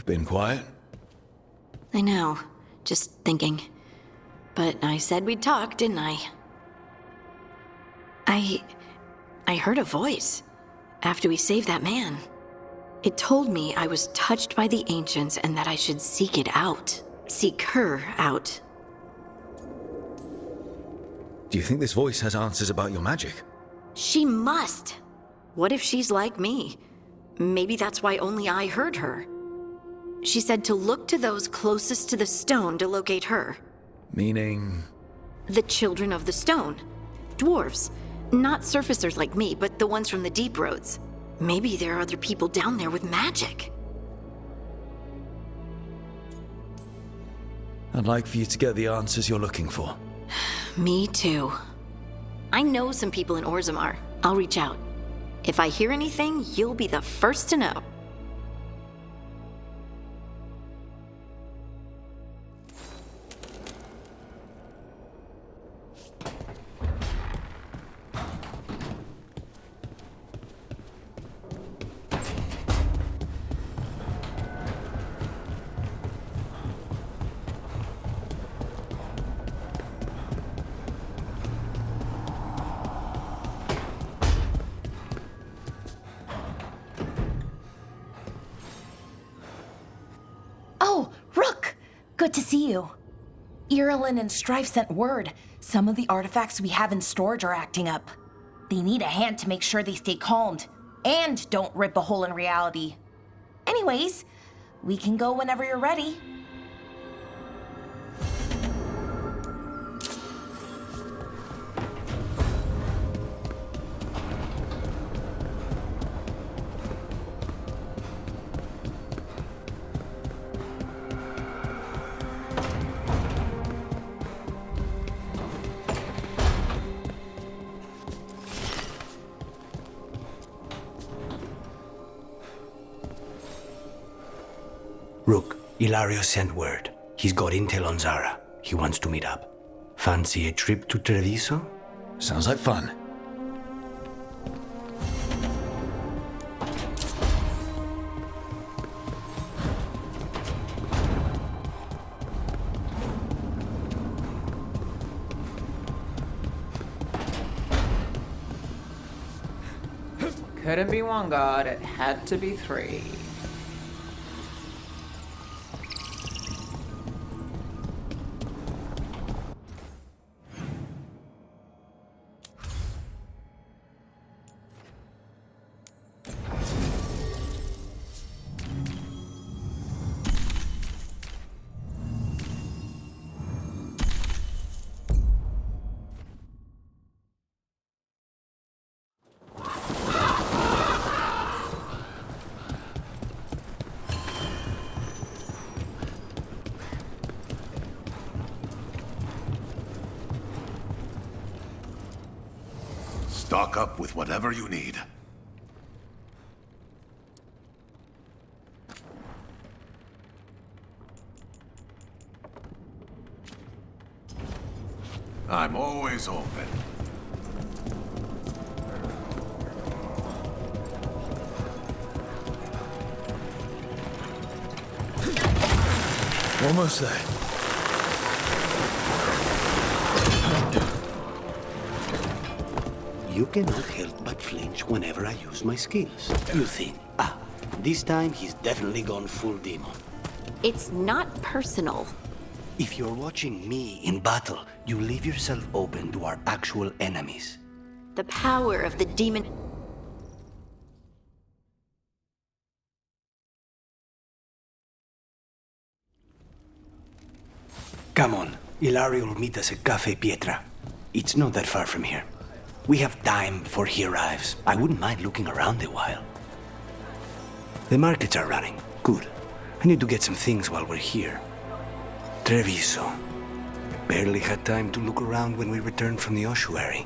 Been quiet? I know. Just thinking. But I said we'd talk, didn't I? I heard a voice after we saved that man. It told me I was touched by the ancients and that I should seek it out. Seek her out. Do you think this voice has answers about your magic? She must! What if she's like me? Maybe that's why only I heard her. She said to look to those closest to the stone to locate her. Meaning? The children of the stone. Dwarves. Not surfacers like me, but the ones from the deep roads. Maybe there are other people down there with magic. I'd like for you to get the answers you're looking for. Me too. I know some people in Orzammar. I'll reach out. If I hear anything, you'll be the first to know. Good to see you. Irilyn and Strife sent word. Some of the artifacts we have in storage are acting up. They need a hand to make sure they stay calmed and don't rip a hole in reality. Anyways, we can go whenever you're ready. Rook, Ilario sent word. He's got intel on Zara. He wants to meet up. Fancy a trip to Treviso? Sounds like fun. Couldn't be one god, it had to be three. Stock up with whatever you need. I'm always open. Almost there. You cannot help but flinch whenever I use my skills. You think, this time he's definitely gone full demon. It's not personal. If you're watching me in battle, you leave yourself open to our actual enemies. The power of the demon... Come on, Ilario will meet us at Cafe Pietra. It's not that far from here. We have time before he arrives. I wouldn't mind looking around a while. The markets are running. Good. I need to get some things while we're here. Treviso. Barely had time to look around when we returned from the ossuary.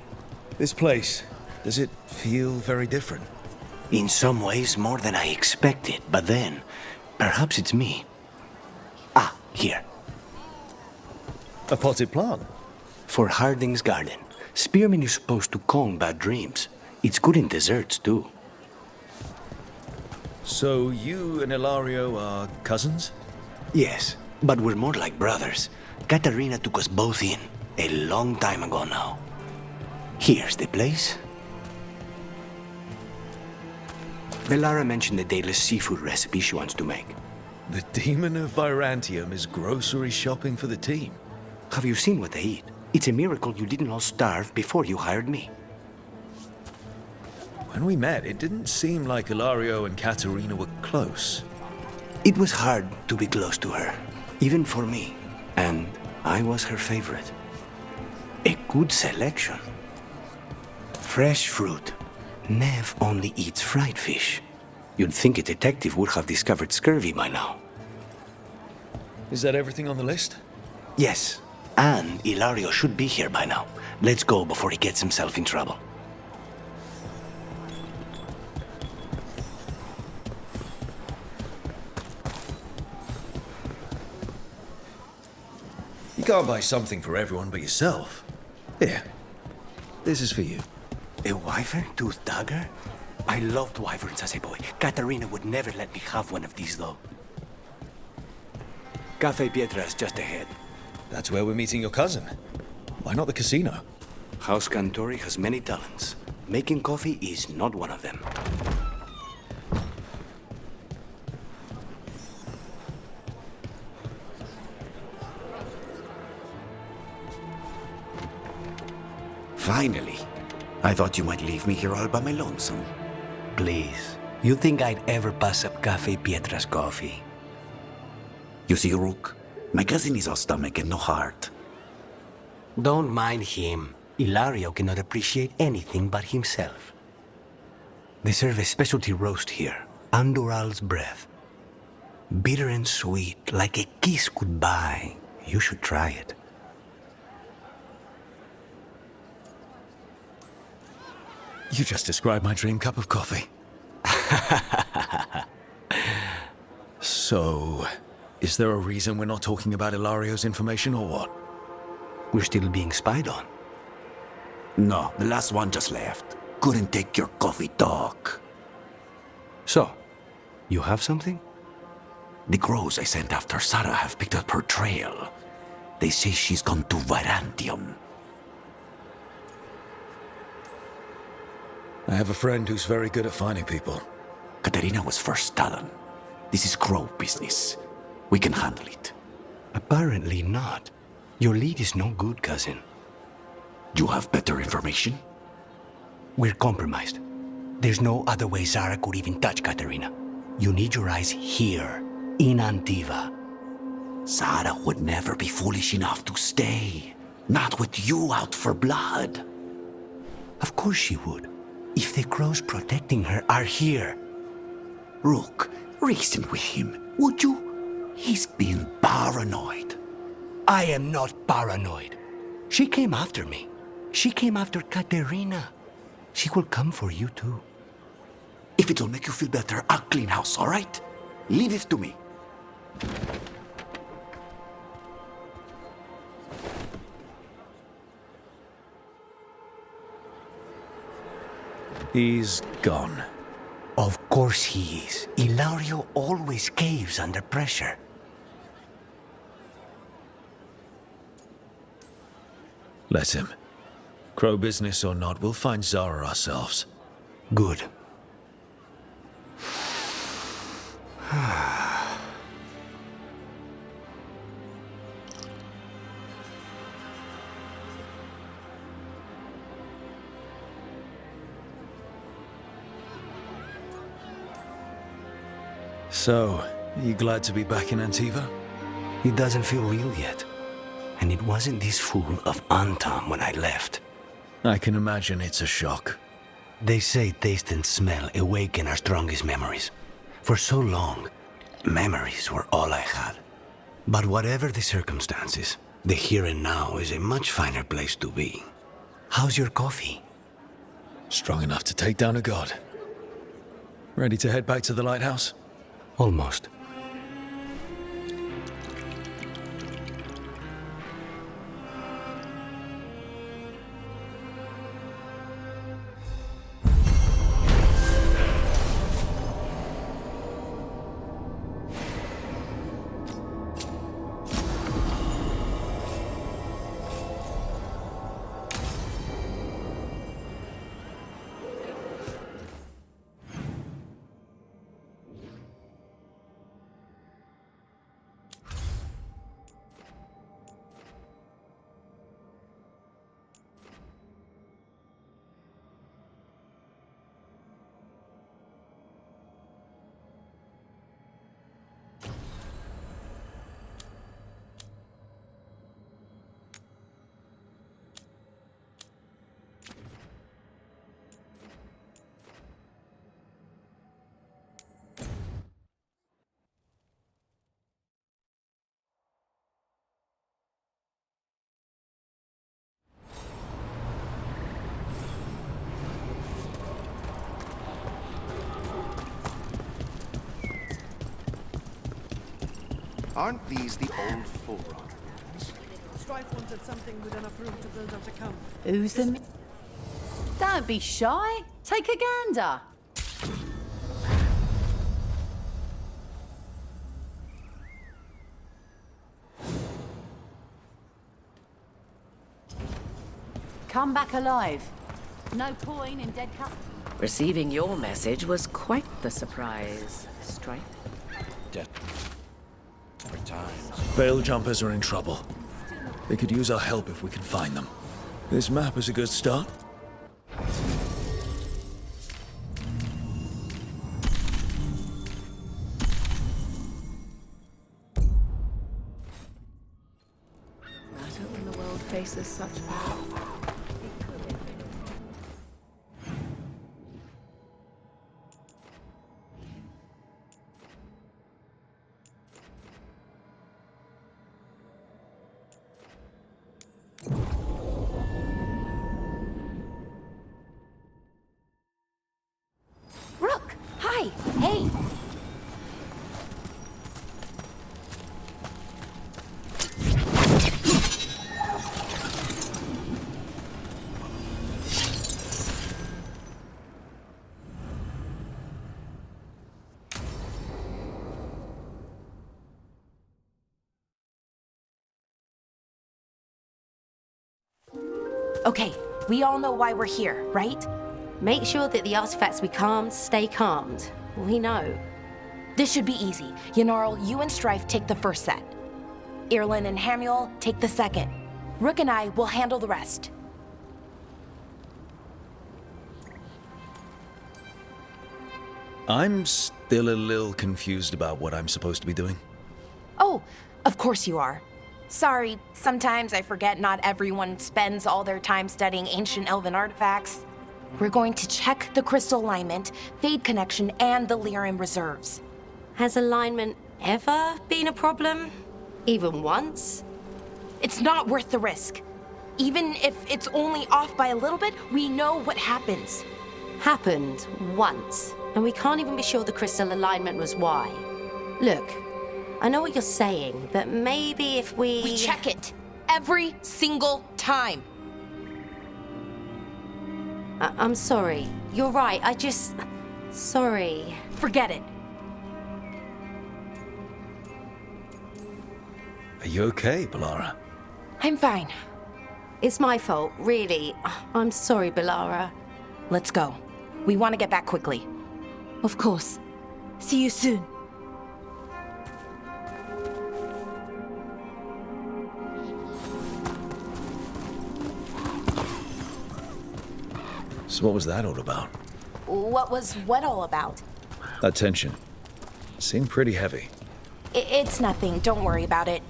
This place, does it feel very different? In some ways, more than I expected. But then, perhaps it's me. Here. A potted plant? For Harding's garden. Spearmint is supposed to calm bad dreams. It's good in desserts, too. So you and Ilario are cousins? Yes, but we're more like brothers. Katarina took us both in, a long time ago now. Here's the place. Belara mentioned the daily seafood recipe she wants to make. The Demon of Virantium is grocery shopping for the team. Have you seen what they eat? It's a miracle you didn't all starve before you hired me. When we met, it didn't seem like Ilario and Katerina were close. It was hard to be close to her, even for me. And I was her favorite. A good selection. Fresh fruit. Nev only eats fried fish. You'd think a detective would have discovered scurvy by now. Is that everything on the list? Yes, and Ilario should be here by now. Let's go before he gets himself in trouble. You can't buy something for everyone but yourself. Here, this is for you. A wyvern tooth dagger? I loved wyverns as a boy. Katarina would never let me have one of these, though. Cafe Pietra is just ahead. That's where we're meeting your cousin. Why not the casino? House Cantori has many talents. Making coffee is not one of them. Finally. I thought you might leave me here all by my lonesome. Please. You think I'd ever pass up Cafe Pietra's coffee? You see, Rook, my cousin is all stomach and no heart. Don't mind him. Ilario cannot appreciate anything but himself. They serve a specialty roast here, Andoral's breath. Bitter and sweet, like a kiss goodbye. You should try it. You just described my dream cup of coffee. So, is there a reason we're not talking about Ilario's information or what? We're still being spied on. No, the last one just left. Couldn't take your coffee talk. So, you have something? The crows I sent after Sarah have picked up her trail. They say she's gone to Virantium. I have a friend who's very good at finding people. Katerina was first Talon. This is crow business. We can handle it. Apparently not. Your lead is no good, cousin. You have better information? We're compromised. There's no other way Zara could even touch Katerina. You need your eyes here, in Antiva. Sarah would never be foolish enough to stay. Not with you out for blood. Of course she would. If the crows protecting her are here. Rook, reason with him, would you? He's been paranoid. I am not paranoid. She came after me. She came after Katerina. She will come for you too. If it'll make you feel better, I'll clean house, all right? Leave it to me. He's gone. Of course he is. Ilario always caves under pressure. Let him. Crow business or not, we'll find Zara ourselves. Good. So, are you glad to be back in Antiva? It doesn't feel real yet. And it wasn't this fool of Antam when I left. I can imagine it's a shock. They say taste and smell awaken our strongest memories. For so long, memories were all I had. But whatever the circumstances, the here and now is a much finer place to be. How's your coffee? Strong enough to take down a god. Ready to head back to the lighthouse? Almost. Aren't these the old forerunners? Strife wanted something with enough room to build up a camp. Who's the... Don't be shy. Take a gander. Come back alive. No point in dead customers. Receiving your message was quite the surprise, Strife. Veil jumpers are in trouble. They could use our help if we can find them. This map is a good start. Matter when the world faces such power. Rook! Hi! Hey! Okay, we all know why we're here, right? Make sure that the artifacts we calmed stay calmed. We know. This should be easy. Yanarl, you and Strife take the first set. Irlin and Hamuel take the second. Rook and I will handle the rest. I'm still a little confused about what I'm supposed to be doing. Oh, of course you are. Sorry, sometimes I forget not everyone spends all their time studying ancient elven artifacts. We're going to check the crystal alignment, fade connection, and the lyrium reserves. Has alignment ever been a problem? Even once? It's not worth the risk. Even if it's only off by a little bit, we know what happens. Happened once, and we can't even be sure the crystal alignment was why. Look, I know what you're saying, but maybe if we... We check it every single time. I'm sorry. You're right. Sorry. Forget it. Are you okay, Balara? I'm fine. It's my fault, really. I'm sorry, Balara. Let's go. We want to get back quickly. Of course. See you soon. So what was that all about? What was what all about? That tension. Seemed pretty heavy. It's nothing. Don't worry about it.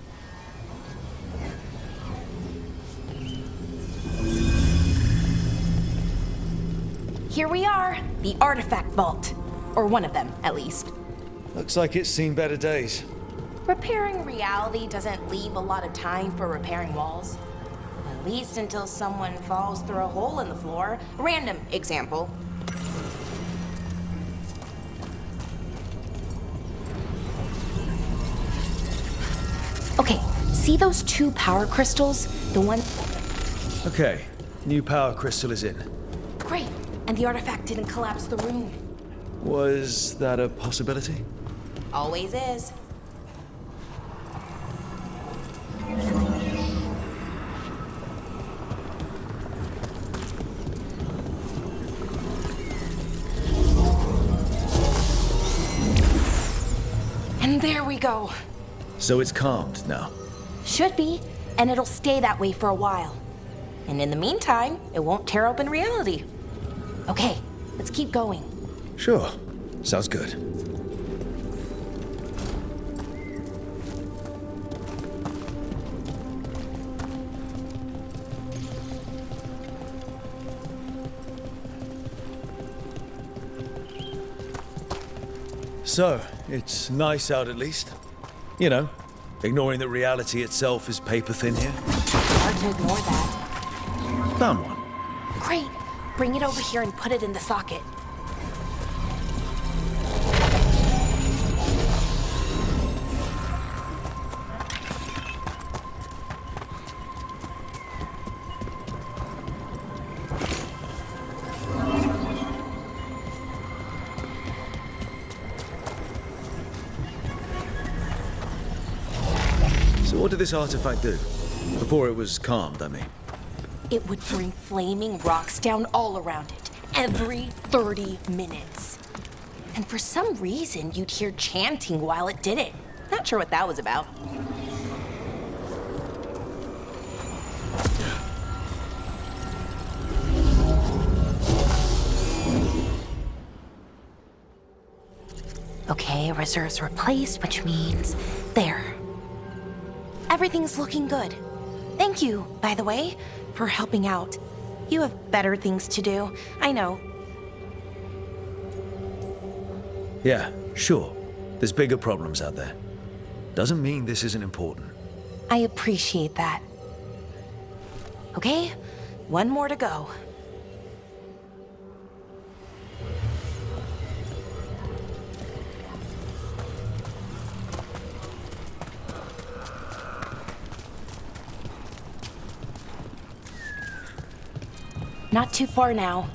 Here we are, the artifact vault. Or one of them, at least. Looks like it's seen better days. Repairing reality doesn't leave a lot of time for repairing walls. At least until someone falls through a hole in the floor. Random example. Okay, see those two power crystals? The one... Okay, new power crystal is in. Great, and the artifact didn't collapse the room. Was that a possibility? Always is. And there we go. So it's calmed now. Should be, and it'll stay that way for a while. And in the meantime, it won't tear open reality. Okay, let's keep going. Sure. Sounds good. So, it's nice out at least. You know, ignoring that reality itself is paper thin here. Hard to ignore that. Found one. Great. Bring it over here and put it in the socket. What did this artifact do? Before it was calmed, I mean. It would bring flaming rocks down all around it, every 30 minutes. And for some reason, you'd hear chanting while it did it. Not sure what that was about. Okay, reserves replaced, which means there. Everything's looking good. Thank you, by the way, for helping out. You have better things to do, I know. Yeah, sure. There's bigger problems out there. Doesn't mean this isn't important. I appreciate that. Okay, one more to go. Not too far now.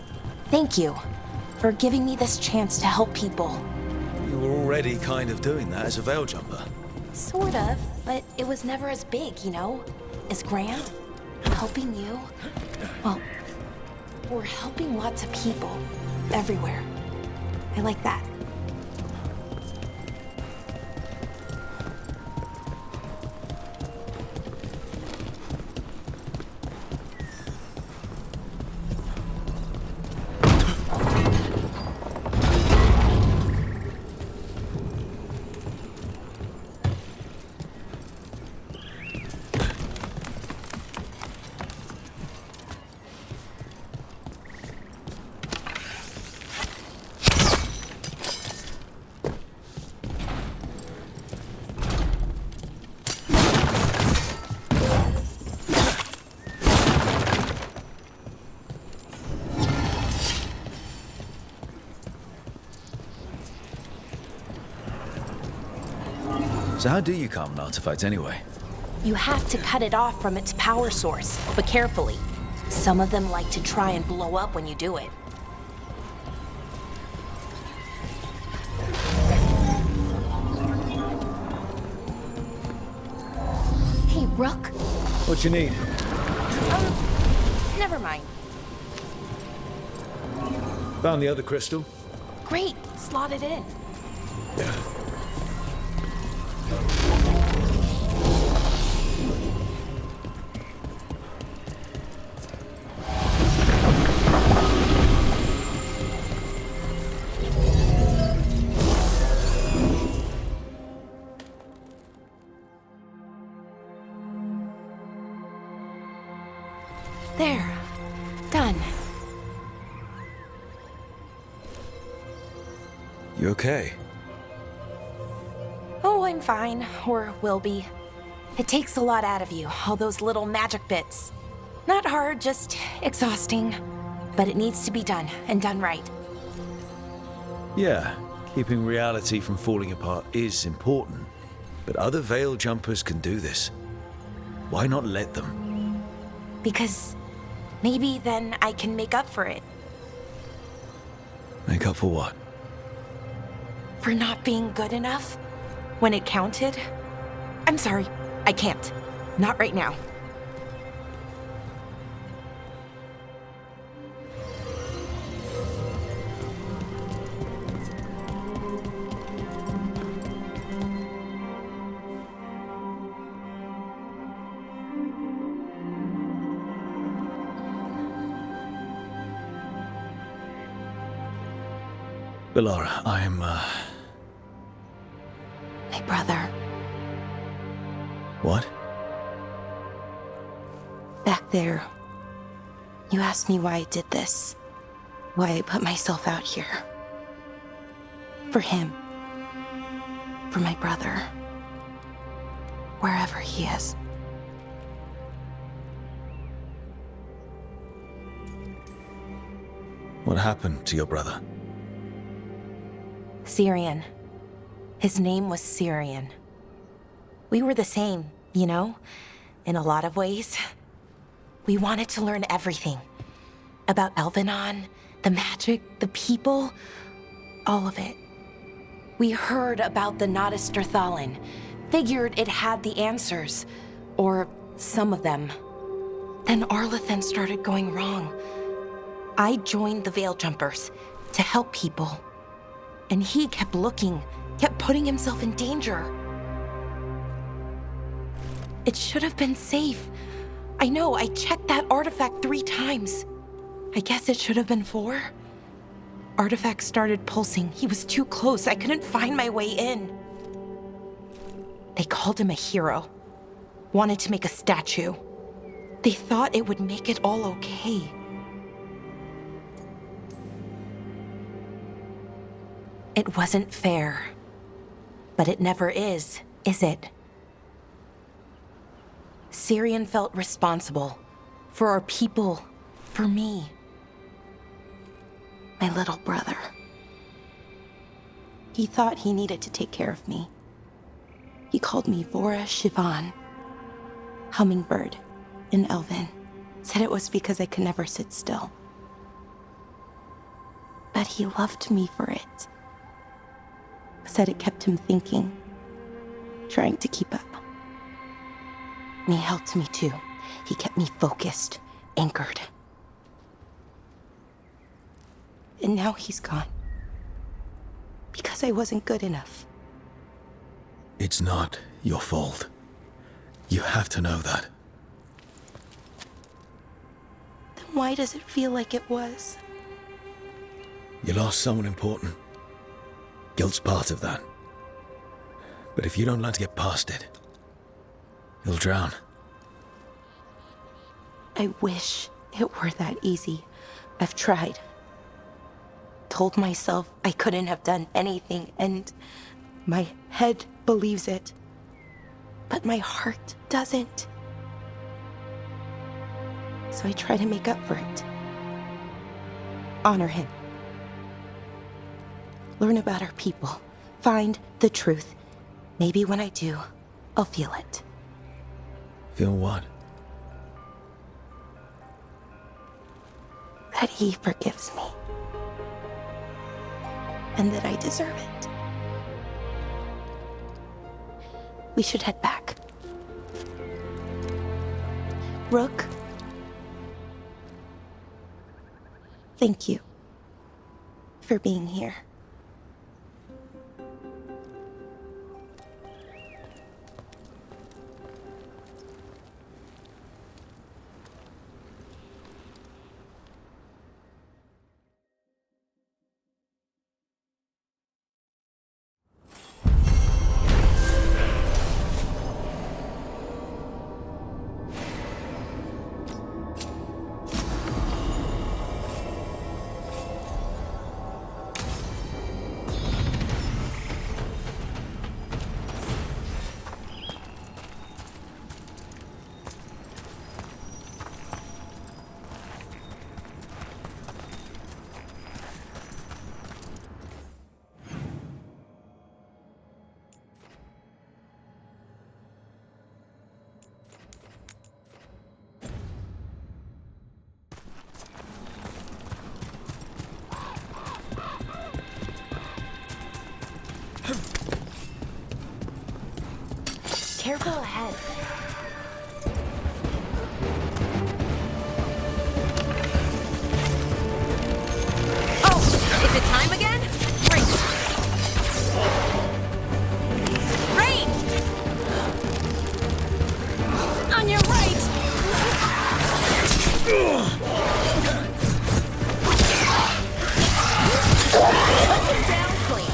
Thank you for giving me this chance to help people. You were already kind of doing that as a veil jumper. Sort of, but it was never as big, you know? As grand. Helping you. Well, we're helping lots of people. Everywhere. I like that. So how do you calm an artifact anyway? You have to cut it off from its power source, but carefully. Some of them like to try and blow up when you do it. Hey, Rook. What you need? Never mind. Found the other crystal? Great, slot it in. Yeah. There. Done. You okay? Oh, I'm fine. Or will be. It takes a lot out of you, all those little magic bits. Not hard, just exhausting. But it needs to be done, and done right. Yeah, keeping reality from falling apart is important. But other veil jumpers can do this. Why not let them? Because maybe then I can make up for it. Make up for what? For not being good enough when it counted. I'm sorry, I can't. Not right now. Bellara, I'm, My brother. What? Back there. You asked me why I did this. Why I put myself out here. For him. For my brother. Wherever he is. What happened to your brother? Syrian. His name was Syrian. We were the same, you know, in a lot of ways. We wanted to learn everything. About Elvenon, the magic, the people, all of it. We heard about the Nodis Figured it had the answers. Or some of them. Then Arlathan started going wrong. I joined the Veil Jumpers to help people. And he kept looking, kept putting himself in danger. It should have been safe. I know, I checked that artifact 3 times. I guess it should have been 4. Artifact started pulsing. He was too close. I couldn't find my way in. They called him a hero. Wanted to make a statue. They thought it would make it all okay. It wasn't fair. But it never is it? Syrian felt responsible. For our people. For me. My little brother. He thought he needed to take care of me. He called me Vora Shivan. Hummingbird in Elven. Said it was because I could never sit still. But he loved me for it. Said it kept him thinking. Trying to keep up. And he helped me too. He kept me focused, anchored. And now he's gone. Because I wasn't good enough. It's not your fault. You have to know that. Then why does it feel like it was? You lost someone important. Guilt's part of that. But if you don't learn to get past it, you'll drown. I wish it were that easy. I've tried. Told myself I couldn't have done anything, and my head believes it. But my heart doesn't. So I try to make up for it. Honor him. Learn about our people. Find the truth. Maybe when I do, I'll feel it. Feel what? That he forgives me. And that I deserve it. We should head back. Rook. Thank you for being here. Careful ahead. Oh, is it time again? Great. Range! On your right! Put him down clean.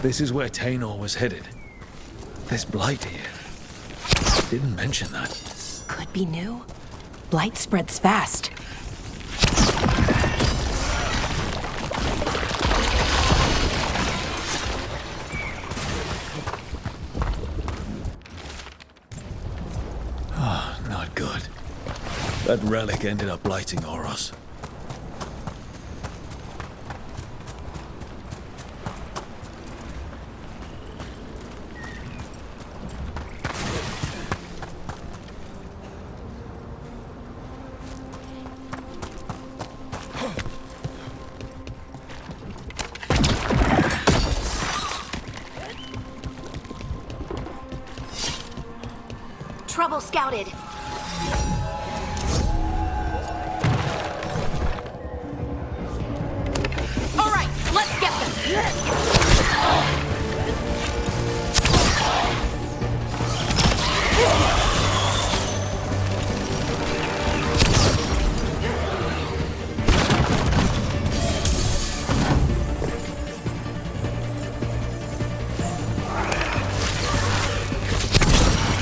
This is where Tainor was headed. This blight here. Didn't mention that. Could be new. Blight spreads fast. Oh, not good. That relic ended up blighting Oros. Trouble scouted. All right, let's get them.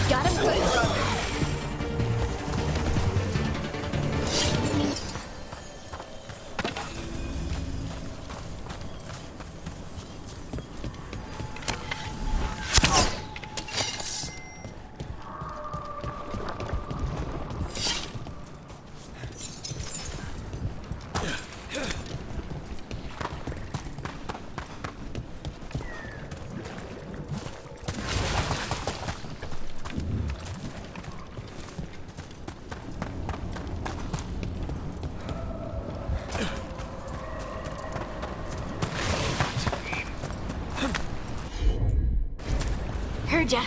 Got him good. Heard ya.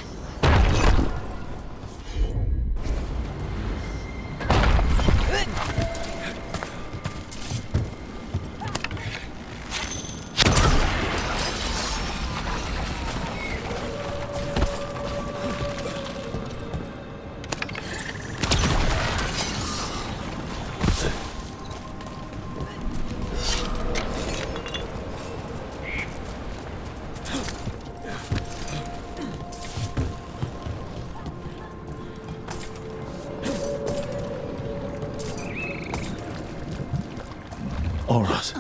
Oros.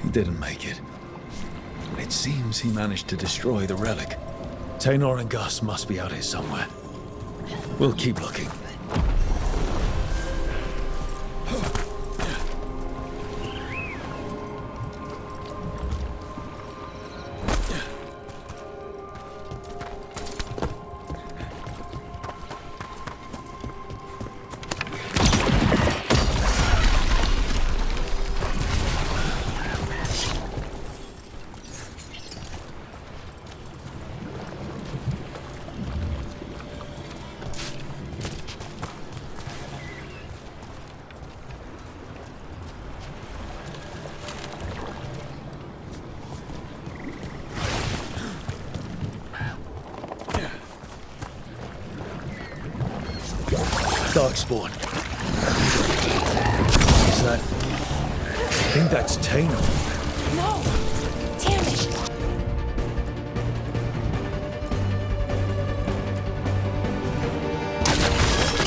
He didn't make it. It seems he managed to destroy the relic. Tainor and Gus must be out here somewhere. We'll keep looking. Darkspawn. Is that... I think that's Tainor. No! Damn it!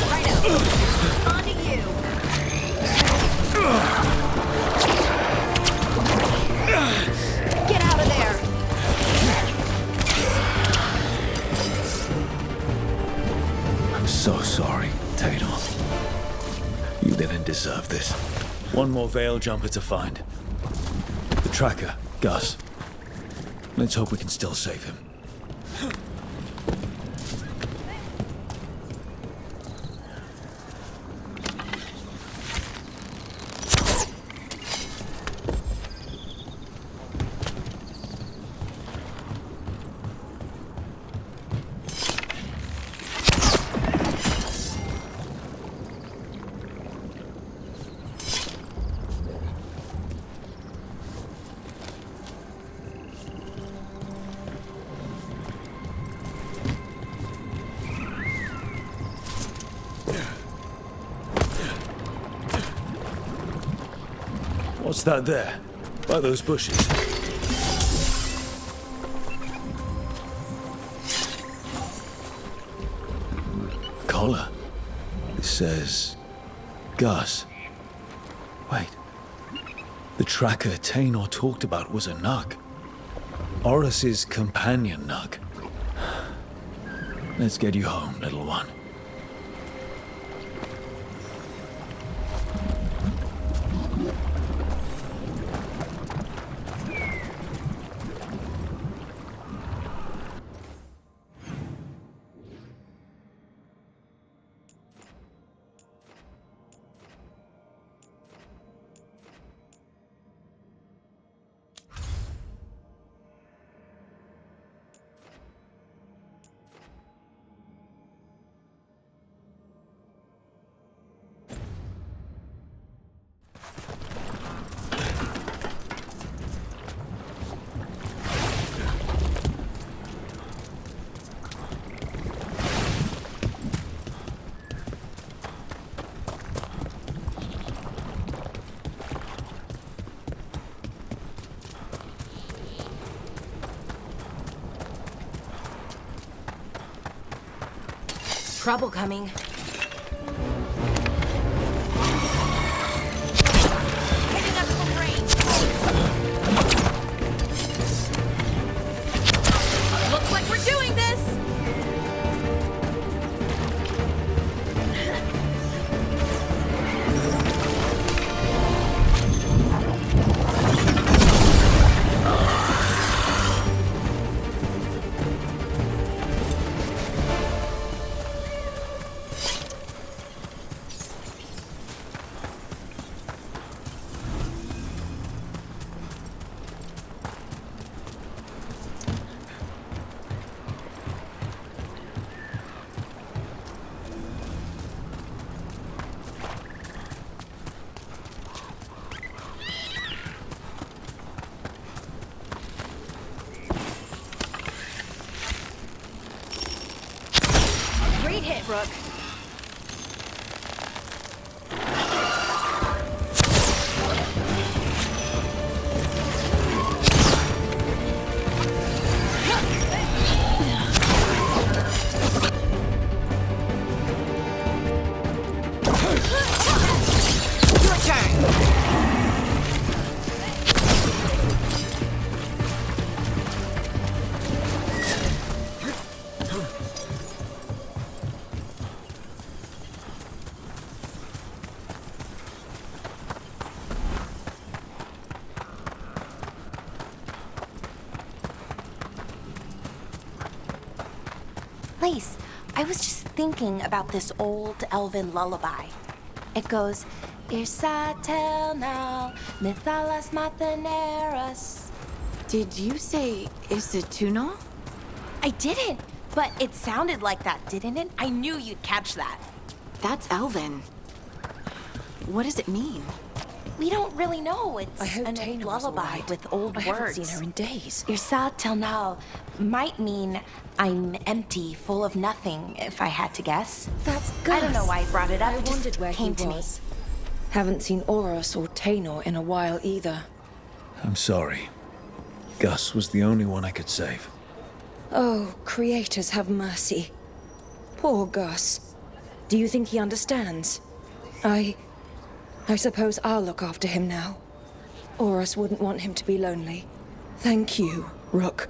Righto. On to you. Get out of there. I'm so sorry, Tainor. You didn't deserve this. One more Veil Jumper to find. The tracker, Gus. Let's hope we can still save him. What's that there? By those bushes? collar. It says Gus. Wait. The tracker Tainor talked about was a Nug. Horus's companion Nug. Let's get you home, little one. Trouble coming. Hitting us from range. Looks like we're doing this. Great hit, Rook. Your turn. Lace, I was just thinking about this old elven lullaby. It goes, Irsatel now, Mithalas Matheneras. Did you say Isatuno? I didn't, but it sounded like that, didn't it? I knew you'd catch that. That's Elven. What does it mean? We don't really know. It's I hope an Taina old was lullaby alright. with old I words. haven't seen her in days. Irsatel now might mean I'm empty, full of nothing, if I had to guess. That's I don't know why I brought it up. I It just wondered where came he to me. was. Haven't seen Oros or Tainor in a while either. I'm sorry. Gus was the only one I could save. Oh, creators have mercy. Poor Gus. Do you think he understands? I suppose I'll look after him now. Oros wouldn't want him to be lonely. Thank you, Rook.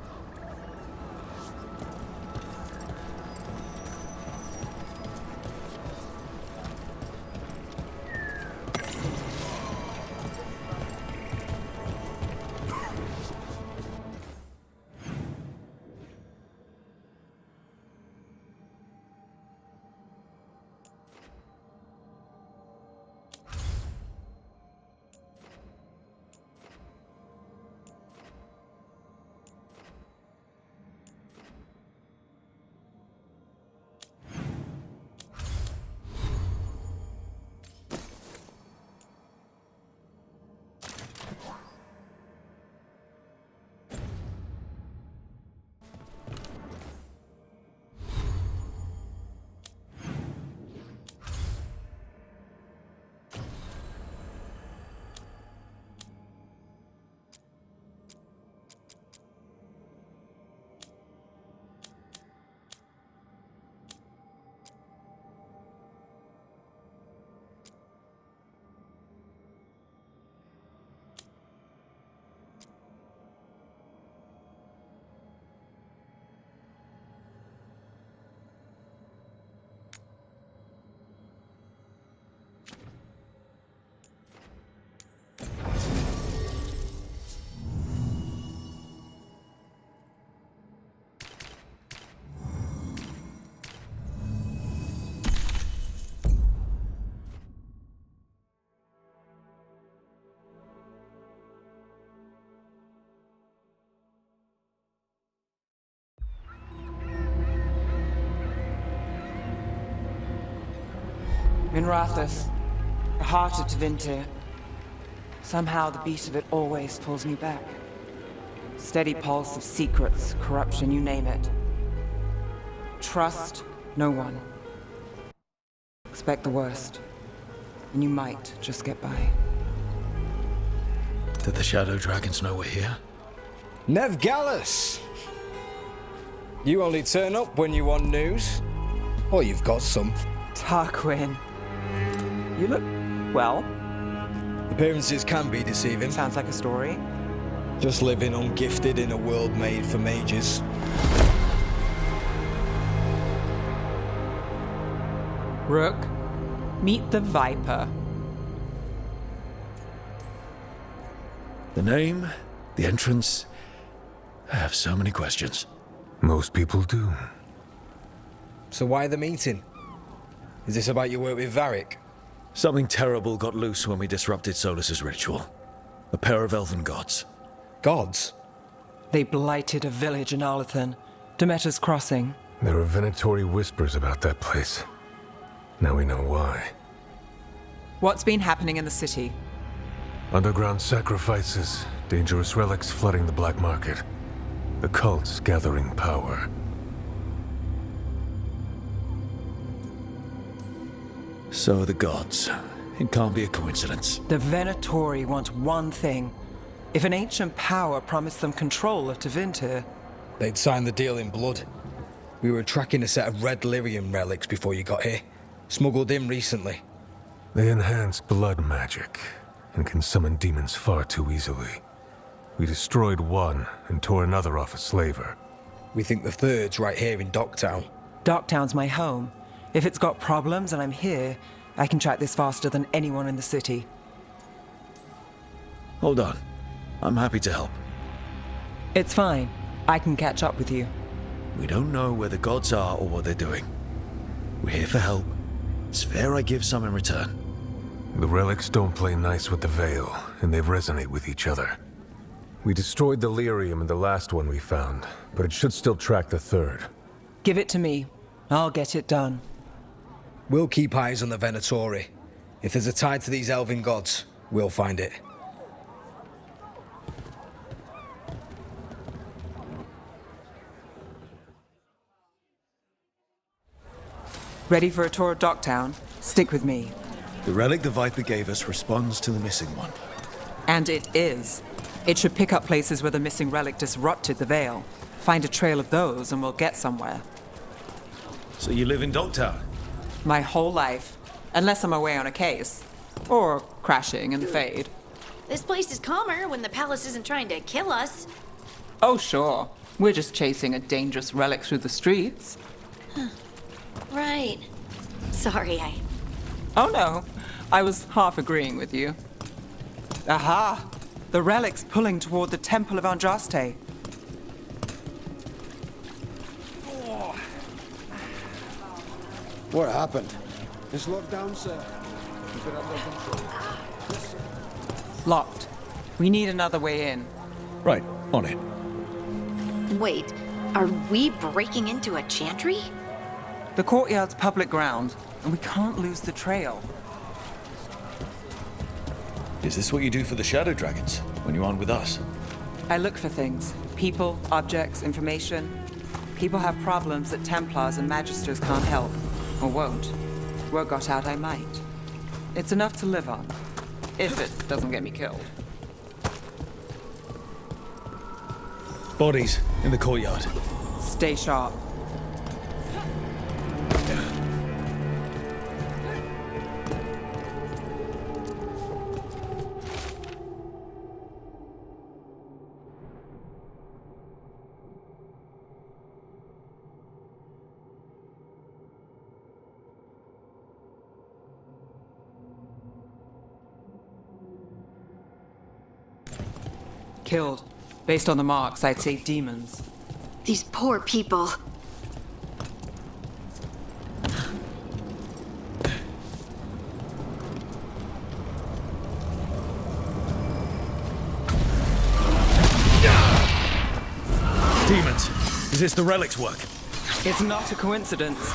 Minrathous, the heart of Tevinter. Somehow the beat of it always pulls me back. Steady pulse of secrets, corruption, you name it. Trust no one. Expect the worst, and you might just get by. Did the Shadow Dragons know we're here? Nev Gallus! You only turn up when you want news. Or you've got some. Tarquin. You look well. Appearances can be deceiving. Sounds like a story. Just living ungifted in a world made for mages. Rook, meet the Viper. The name, the entrance. I have so many questions. Most people do. So why the meeting? Is this about your work with Varric? Something terrible got loose when we disrupted Solus's ritual. A pair of elven gods. Gods? They blighted a village in Arlethan, Demeter's Crossing. There are Venatori whispers about that place. Now we know why. What's been happening in the city? Underground sacrifices, dangerous relics flooding the black market. The cults gathering power. So are the gods. It can't be a coincidence. The Venatori want one thing. If an ancient power promised them control of Tevinter, they'd sign the deal in blood. We were tracking a set of red lyrium relics before you got here. Smuggled in recently. They enhance blood magic and can summon demons far too easily. We destroyed one and tore another off a slaver. We think the third's right here in Docktown. Docktown's my home. If it's got problems and I'm here, I can track this faster than anyone in the city. Hold on. I'm happy to help. It's fine. I can catch up with you. We don't know where the gods are or what they're doing. We're here for help. It's fair I give some in return. The relics don't play nice with the Veil, and they resonate with each other. We destroyed the lyrium in the last one we found, but it should still track the third. Give it to me. I'll get it done. We'll keep eyes on the Venatori. If there's a tie to these elven gods, we'll find it. Ready for a tour of Docktown? Stick with me. The relic the Viper gave us responds to the missing one. And it is. It should pick up places where the missing relic disrupted the Veil. Find a trail of those and we'll get somewhere. So you live in Docktown? My whole life. Unless I'm away on a case. Or crashing in the Fade. This place is calmer when the palace isn't trying to kill us. Oh, sure. We're just chasing a dangerous relic through the streets. Right. Sorry, Oh no. I was half agreeing with you. Aha! The relic's pulling toward the Temple of Andraste. What happened? It's locked down, sir. Keep it under control. Locked. We need another way in. Right, on it. Wait, are we breaking into a chantry? The courtyard's public ground, and we can't lose the trail. Is this what you do for the Shadow Dragons, when you aren't with us? I look for things. People, objects, information. People have problems that Templars and Magisters can't help. Or won't. Word got out I might. It's enough to live on. If it doesn't get me killed. Bodies in the courtyard. Stay sharp. Killed. Based on the marks, I'd say demons. These poor people. Demons! Is this the relic's work? It's not a coincidence.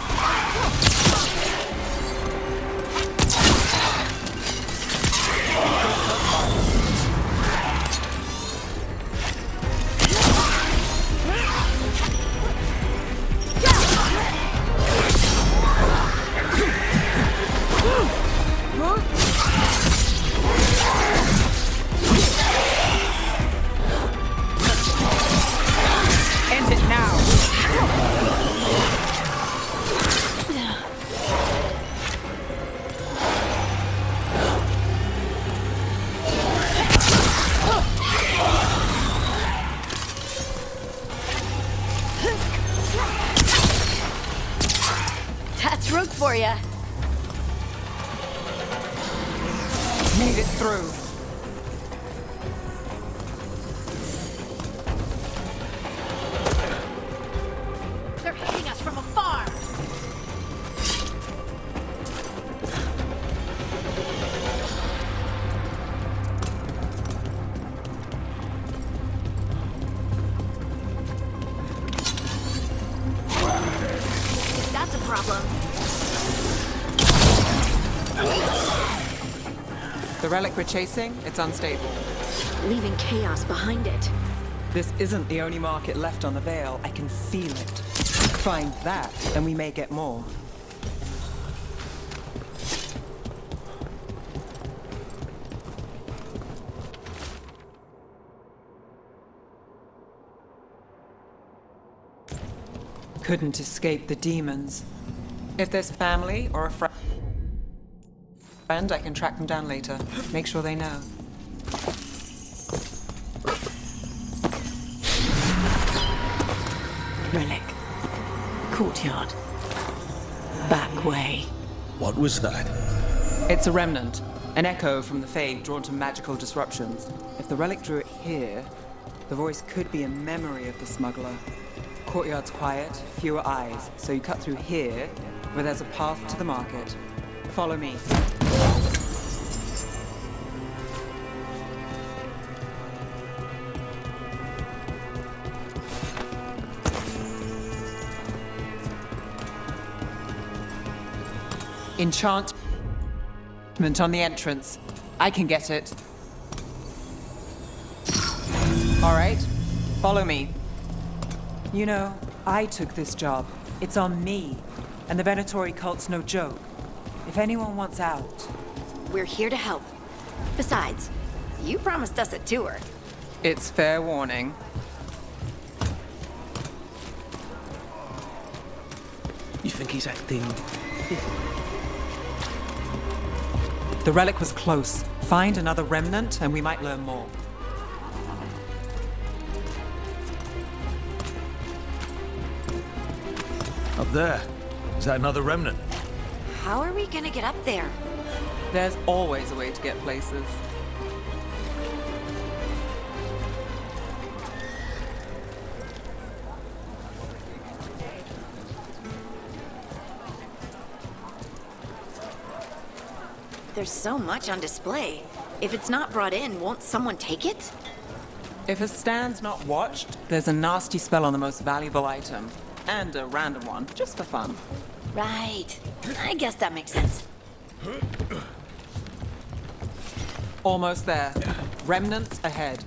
Made it through. They're hitting us from afar. That's a problem. The relic we're chasing, it's unstable. Leaving chaos behind it. This isn't the only market left on the Veil. I can feel it. Find that, and we may get more. Couldn't escape the demons. If there's family or a friend, I can track them down later. Make sure they know. Relic. Courtyard. Back way. What was that? It's a remnant. An echo from the Fae drawn to magical disruptions. If the relic drew it here, the voice could be a memory of the smuggler. Courtyard's quiet, fewer eyes, so you cut through here, where there's a path to the market. Follow me. Enchantment on the entrance. I can get it. All right, follow me. You know, I took this job. It's on me. And the Venatori cult's no joke. If anyone wants out... We're here to help. Besides, you promised us a tour. It's fair warning. You think he's acting... The relic was close. Find another remnant and we might learn more. Up there. Is that another remnant? How are we gonna get up there? There's always a way to get places. There's so much on display. If it's not brought in, won't someone take it? If a stand's not watched, there's a nasty spell on the most valuable item. And a random one, just for fun. Right. I guess that makes sense. Almost there. Remnants ahead.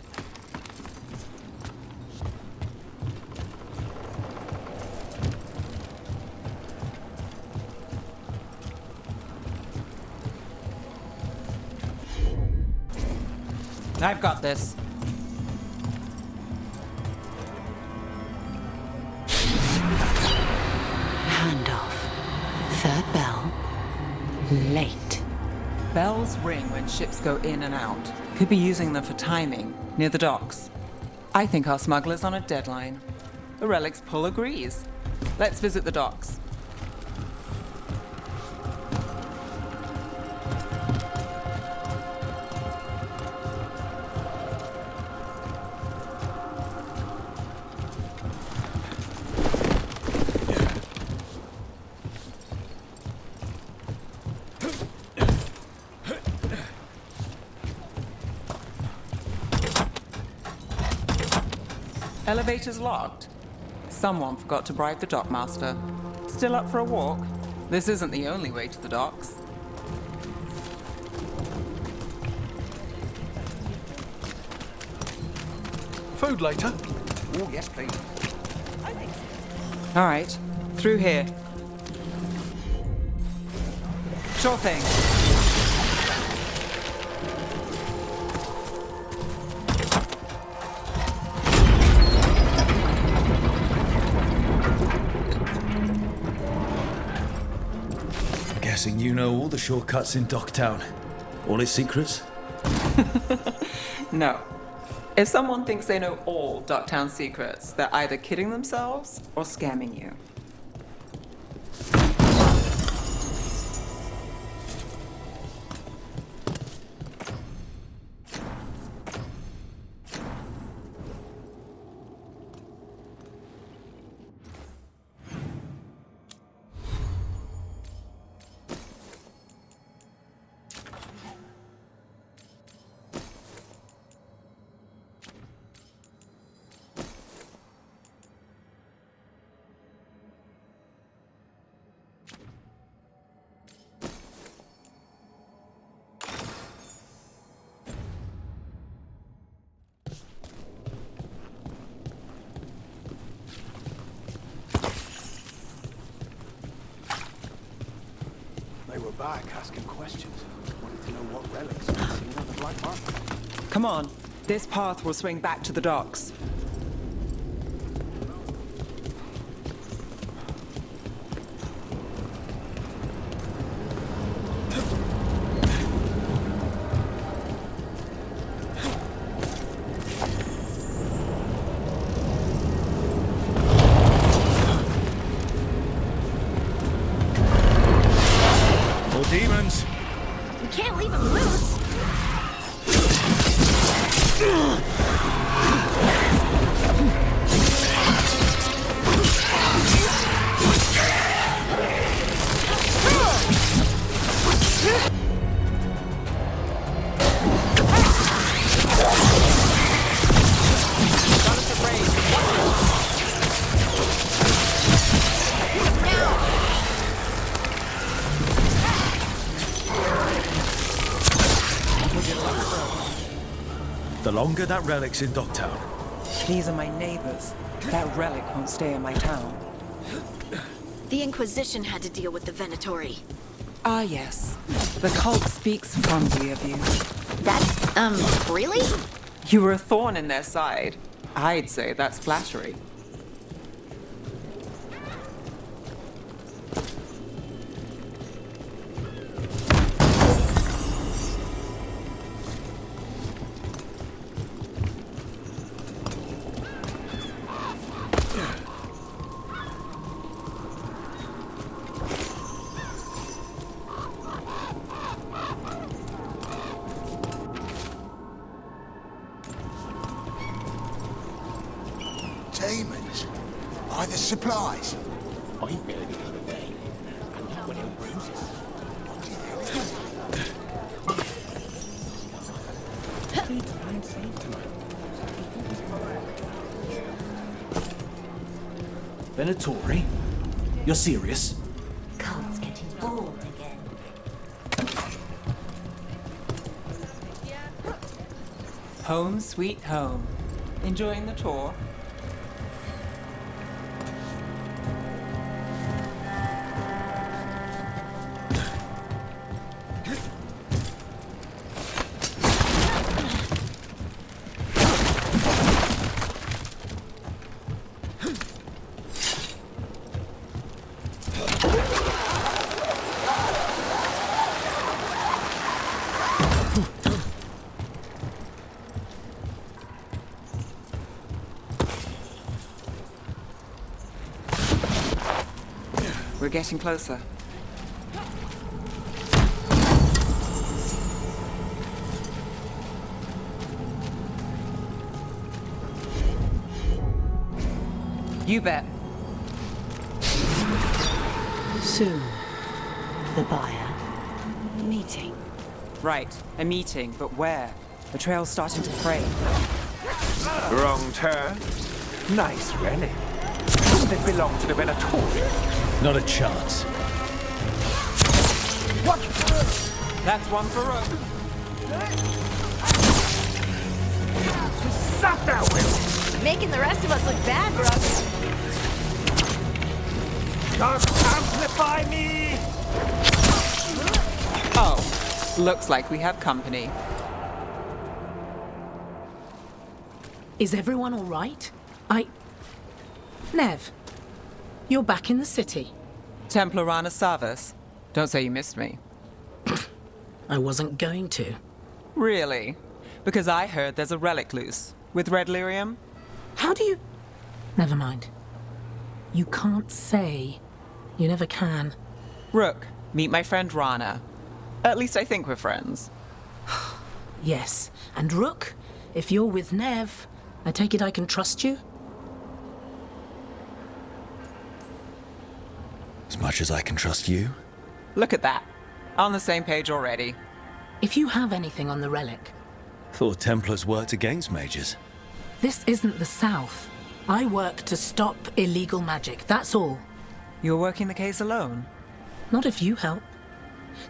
I've got this. Handoff. Third bell. Late. Bells ring when ships go in and out. Could be using them for timing, near the docks. I think our smuggler's on a deadline. The relic's pull agrees. Let's visit the docks. Elevator's locked. Someone forgot to bribe the dockmaster. Still up for a walk? This isn't the only way to the docks. Food later? Oh, yes, please. All right, through here. Sure thing. Guessing you know all the shortcuts in Docktown. All its secrets? No. If someone thinks they know all Docktown secrets, they're either kidding themselves or scamming you. back asking questions. Wanted to know what relics I'd seen on the black market. Come on. This path will swing back to the docks. Demons! We can't leave him loose! The longer that relic's in Docktown. These are my neighbors. That relic won't stay in my town. The Inquisition had to deal with the Venatori. Ah, yes. The cult speaks fondly of you. That's, really? You were a thorn in their side. I'd say that's flattery. Demons? By the supplies? I heard the other day. And not when it bruises. What the hell? Venatori? You're serious? Cult's getting bored again. Home sweet home. Enjoying the tour? We're getting closer. You bet. Soon. The buyer. Meeting. Right, a meeting, but where? The trail's starting to fray. Wrong turn. Nice relic. Wouldn't it belong to the Venatori? Not a chance. What? That's one for Rook. Suck that will! Making the rest of us look bad, Brooke. Don't amplify me! Oh, looks like we have company. Is everyone all right? Nev, you're back in the city. Templarana Savas. Don't say you missed me. I wasn't going to. Really? Because I heard there's a relic loose. With red lyrium? How do you... Never mind. You can't say. You never can. Rook, meet my friend Rana. At least I think we're friends. Yes. And Rook, if you're with Nev, I take it I can trust you? As much as I can trust you. Look at that. On the same page already. If you have anything on the relic... Thought Templars worked against mages. This isn't the South. I work to stop illegal magic, that's all. You're working the case alone? Not if you help.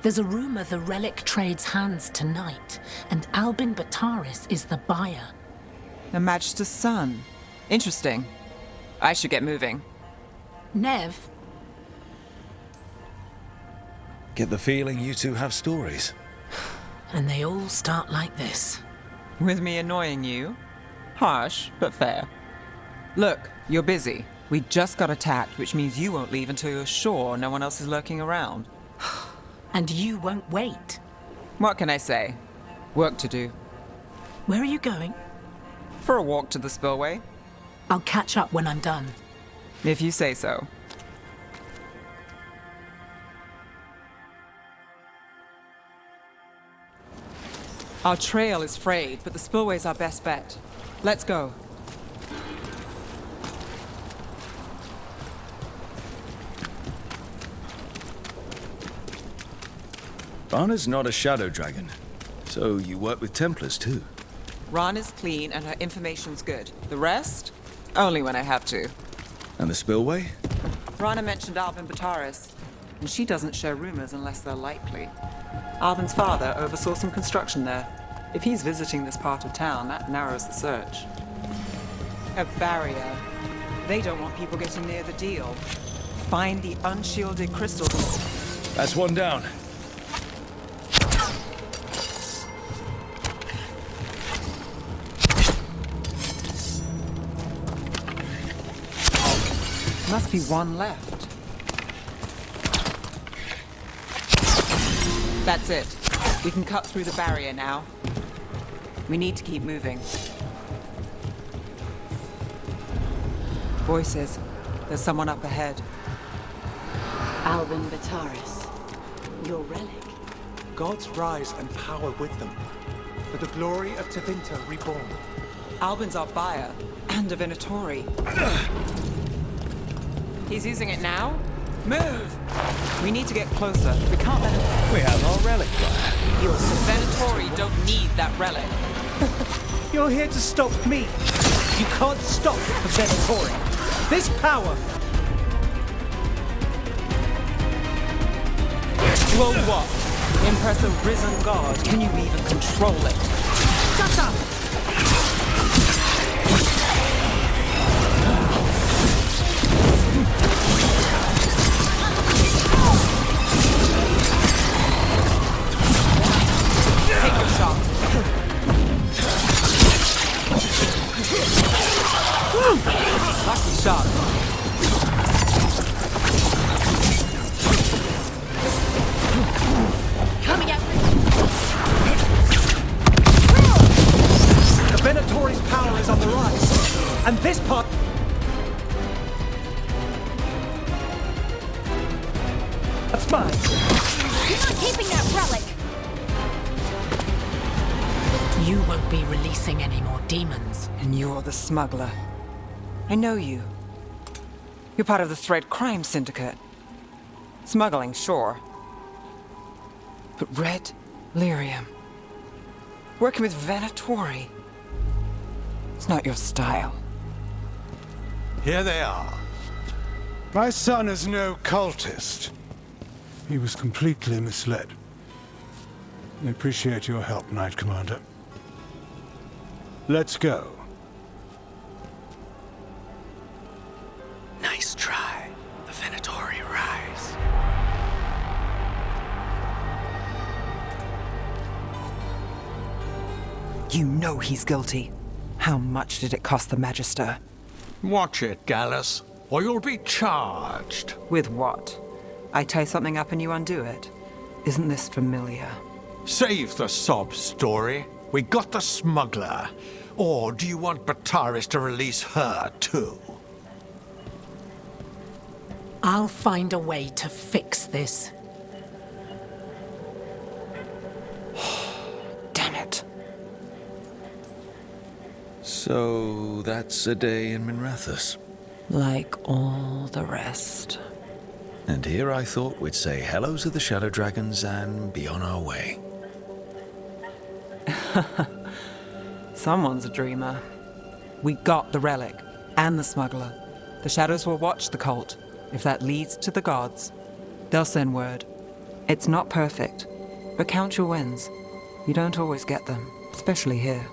There's a rumor the relic trades hands tonight, and Albin Bataris is the buyer. The Magister's son. Interesting. I should get moving. Nev? Get the feeling you two have stories. And they all start like this. With me annoying you? Harsh, but fair. Look, you're busy. We just got attacked, which means you won't leave until you're sure no one else is lurking around. And you won't wait. What can I say? Work to do. Where are you going? For a walk to the spillway. I'll catch up when I'm done. If you say so. Our trail is frayed, but the spillway's our best bet. Let's go. Rana's not a shadow dragon, so you work with Templars too. Ran is clean and her information's good. The rest? Only when I have to. And the spillway? Rana mentioned Albin Bataris, and she doesn't share rumors unless they're likely. Albin's father oversaw some construction there. If he's visiting this part of town, that narrows the search. A barrier. They don't want people getting near the deal. Find the unshielded crystals. That's one down. Must be one left. That's it. We can cut through the barrier now. We need to keep moving. Voices. There's someone up ahead. Albin Bataris. Your relic. Gods rise and power with them. For the glory of Tevinter reborn. Albin's our buyer, and a Venatori. He's using it now? Move! We need to get closer. We can't let him... We have our relic buyer. The Venatori don't need that relic. You're here to stop me. You can't stop the Venatori. This power. Well, what? Impress a risen god. Can you even control it? Shut up! Take your shot. Lucky shot. Coming out. The Venatori's power is on the rise. And this part... That's mine. You're not keeping that relic. You won't be releasing any more demons. And you're the smuggler. I know you. You're part of the Thread Crime Syndicate. Smuggling, sure. But Red Lyrium. Working with Venatori. It's not your style. Here they are. My son is no cultist. He was completely misled. I appreciate your help, Knight Commander. Let's go. Nice try. The Venatori rise. You know he's guilty. How much did it cost the Magister? Watch it, Gallus, or you'll be charged. With what? I tie something up and you undo it. Isn't this familiar? Save the sob story. We got the smuggler. Or do you want Bataris to release her, too? I'll find a way to fix this. Damn it. So that's a day in Minrathous. Like all the rest. And here I thought we'd say hello to the Shadow Dragons and be on our way. Someone's a dreamer. We got the relic and the smuggler. The Shadows will watch the cult. If that leads to the gods, they'll send word. It's not perfect, but count your wins. You don't always get them, especially here.